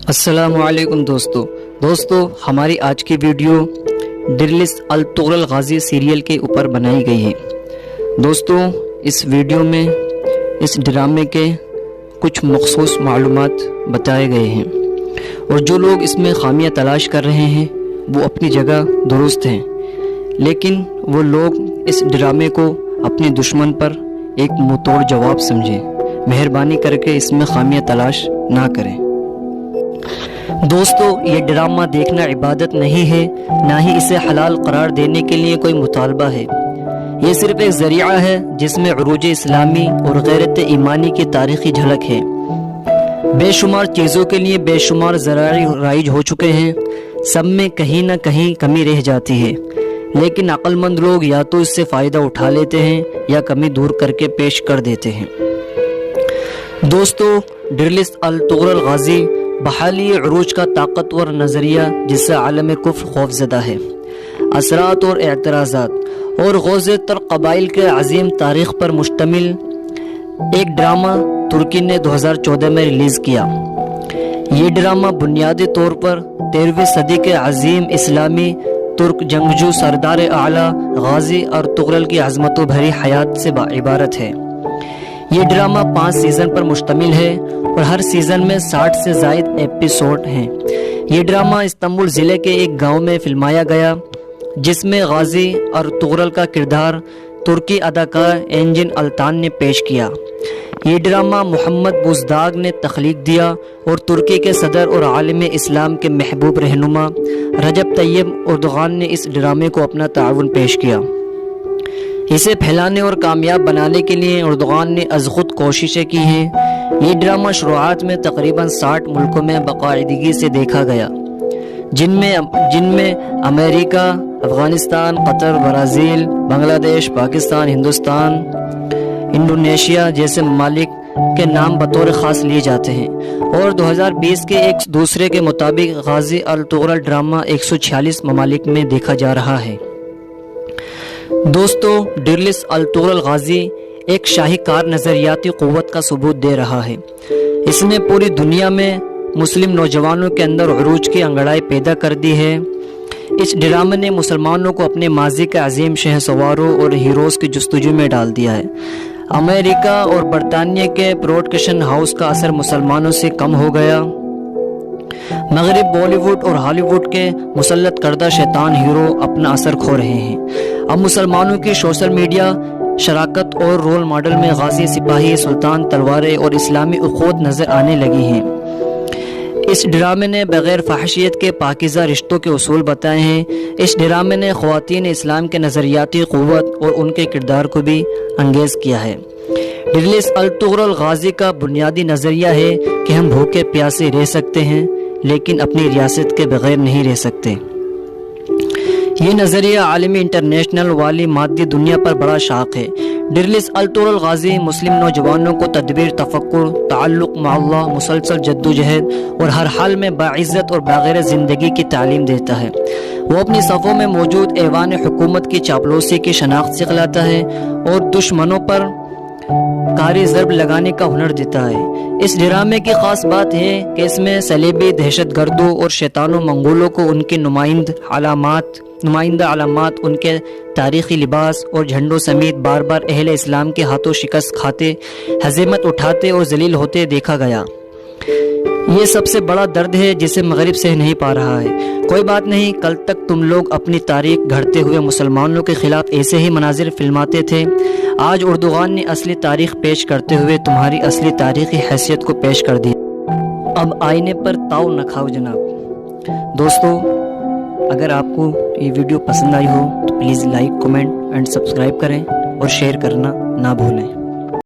السلام علیکم دوستو ہماری آج کی ویڈیو ڈرلس الطغرل غازی سیریل کے اوپر بنائی گئی ہے۔ دوستو اس ویڈیو میں اس ڈرامے کے کچھ مخصوص معلومات بتائے گئے ہیں، اور جو لوگ اس میں خامیاں تلاش کر رہے ہیں وہ اپنی جگہ درست ہیں، لیکن وہ لوگ اس ڈرامے کو اپنے دشمن پر ایک منہ توڑ جواب سمجھیں۔ مہربانی کر کے اس میں خامیاں تلاش نہ کریں۔ دوستو یہ ڈرامہ دیکھنا عبادت نہیں ہے، نہ ہی اسے حلال قرار دینے کے لیے کوئی مطالبہ ہے۔ یہ صرف ایک ذریعہ ہے جس میں عروج اسلامی اور غیرت ایمانی کی تاریخی جھلک ہے۔ بے شمار چیزوں کے لیے بے شمار ذرائع رائج ہو چکے ہیں، سب میں کہیں نہ کہیں کمی رہ جاتی ہے، لیکن عقل مند لوگ یا تو اس سے فائدہ اٹھا لیتے ہیں یا کمی دور کر کے پیش کر دیتے ہیں۔ دوستو ڈرلس الطغرل غازی بحالی عروج کا طاقتور نظریہ جس سے عالم کفر خوف زدہ ہے، اثرات اور اعتراضات اور غوث تر قبائل کے عظیم تاریخ پر مشتمل ایک ڈرامہ ترکی نے 2014 میں ریلیز کیا۔ یہ ڈرامہ بنیادی طور پر 13ویں صدی کے عظیم اسلامی ترک جنگجو سردار اعلیٰ غازی الطغرل کی عظمت و بھری حیات سے عبارت ہے۔ یہ ڈرامہ 5 سیزن پر مشتمل ہے اور ہر سیزن میں 60 سے زائد ایپیسوڈ ہیں۔ یہ ڈرامہ استنبول ضلع کے ایک گاؤں میں فلمایا گیا، جس میں غازی الطغرل کا کردار ترکی اداکار انجن التان نے پیش کیا۔ یہ ڈرامہ محمد بوزداغ نے تخلیق دیا اور ترکی کے صدر اور عالم اسلام کے محبوب رہنما رجب طیب اردوغان نے اس ڈرامے کو اپنا تعاون پیش کیا۔ اسے پھیلانے اور کامیاب بنانے کے لیے اردوغان نے از خود کوششیں کی ہیں۔ یہ ڈرامہ شروعات میں تقریباً 60 ملکوں میں باقاعدگی سے دیکھا گیا، جن میں امریکہ، افغانستان، قطر، برازیل، بنگلہ دیش، پاکستان، ہندوستان، انڈونیشیا جیسے ممالک کے نام بطور خاص لیے جاتے ہیں، اور 2020 کے ایک دوسرے کے مطابق غازی الطغرل ڈرامہ 146 ممالک میں دیکھا جا رہا ہے۔ دوستو ڈرلس الطغرل غازی ایک شاہکار نظریاتی قوت کا ثبوت دے رہا ہے۔ اس نے پوری دنیا میں مسلم نوجوانوں کے اندر عروج کی انگڑائی پیدا کر دی ہے۔ اس ڈرامے نے مسلمانوں کو اپنے ماضی کے عظیم شہسواروں اور ہیروز کی جستجو میں ڈال دیا ہے۔ امریکہ اور برطانیہ کے پروڈکشن ہاؤس کا اثر مسلمانوں سے کم ہو گیا۔ مغرب، بالی ووڈ اور ہالی ووڈ کے مسلط کردہ شیطان ہیرو اپنا اثر کھو رہے ہیں۔ اب مسلمانوں کی سوشل میڈیا شراکت اور رول ماڈل میں غازی سپاہی، سلطان تلواریں اور اسلامی اخوت نظر آنے لگی ہیں۔ اس ڈرامے نے بغیر فحشیت کے پاکیزہ رشتوں کے اصول بتائے ہیں۔ اس ڈرامے نے خواتین اسلام کے نظریاتی قوت اور ان کے کردار کو بھی انگیز کیا ہے۔ ڈرلس الطغرل غازی کا بنیادی نظریہ ہے کہ ہم بھوکے پیاسے رہ سکتے ہیں، لیکن اپنی ریاست کے بغیر نہیں رہ سکتے۔ یہ نظریہ عالمی انٹرنیشنل والی مادی دنیا پر بڑا شاق ہے۔ ڈرلس الطغرل غازی مسلم نوجوانوں کو تدبیر، تفکر، تعلق مع اللہ، مسلسل جدوجہد اور ہر حال میں باعزت اور باغیرت زندگی کی تعلیم دیتا ہے۔ وہ اپنی صفوں میں موجود ایوان حکومت کی چاپلوسی کی شناخت سکھلاتا ہے اور دشمنوں پر کاری ضرب لگانے کا ہنر دیتا ہے۔ اس ڈرامے کی خاص بات ہے کہ اس میں صلیبی دہشت گردوں اور شیطانوں منگولوں کو ان کی نمائندہ علامات، ان کے تاریخی لباس اور جھنڈوں سمیت بار بار اہل اسلام کے ہاتھوں شکست کھاتے، ہزیمت اٹھاتے اور ذلیل ہوتے دیکھا گیا۔ یہ سب سے بڑا درد ہے جسے مغرب سہ نہیں پا رہا ہے۔ کوئی بات نہیں، کل تک تم لوگ اپنی تاریخ گھڑتے ہوئے مسلمانوں کے خلاف ایسے ہی مناظر فلماتے تھے۔ آج اردوغان نے اصلی تاریخ پیش کرتے ہوئے تمہاری اصلی تاریخی حیثیت کو پیش کر دی۔ اب آئینے پر تاؤ نہ کھاؤ جناب۔ دوستو اگر آپ کو یہ ویڈیو پسند آئی ہو تو please like, comment and subscribe کریں اور شیئر کرنا نہ بھولیں۔